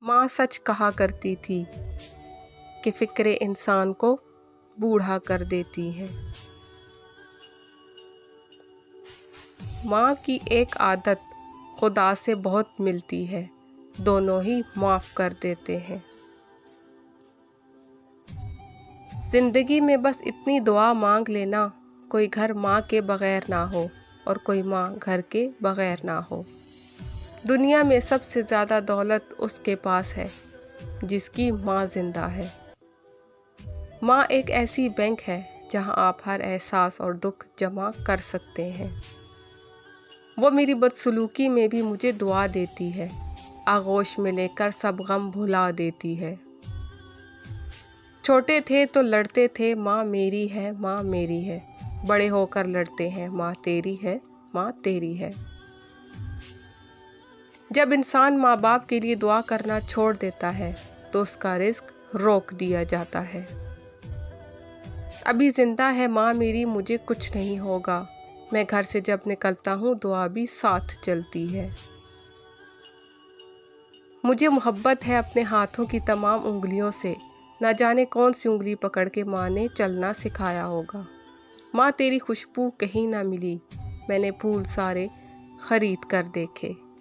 माँ सच कहा करती थी कि फ़िक्र इंसान को बूढ़ा कर देती है। माँ की एक आदत खुदा से बहुत मिलती है, दोनों ही माफ़ कर देते हैं। ज़िंदगी में बस इतनी दुआ मांग लेना, कोई घर माँ के बग़ैर ना हो और कोई माँ घर के बग़ैर ना हो। दुनिया में सबसे ज़्यादा दौलत उसके पास है जिसकी माँ ज़िंदा है। माँ एक ऐसी बैंक है जहाँ आप हर एहसास और दुख जमा कर सकते हैं। वो मेरी बदसलूकी में भी मुझे दुआ देती है, आगोश में लेकर सब गम भुला देती है। छोटे थे तो लड़ते थे माँ मेरी है, माँ मेरी है। बड़े होकर लड़ते हैं माँ तेरी है, माँ तेरी है। जब इंसान माँ बाप के लिए दुआ करना छोड़ देता है तो उसका रिज़्क रोक दिया जाता है। अभी ज़िंदा है माँ मेरी, मुझे कुछ नहीं होगा। मैं घर से जब निकलता हूँ दुआ भी साथ चलती है। मुझे मोहब्बत है अपने हाथों की तमाम उंगलियों से, न जाने कौन सी उंगली पकड़ के माँ ने चलना सिखाया होगा। माँ तेरी खुशबू कहीं ना मिली, मैंने फूल सारे खरीद कर देखे।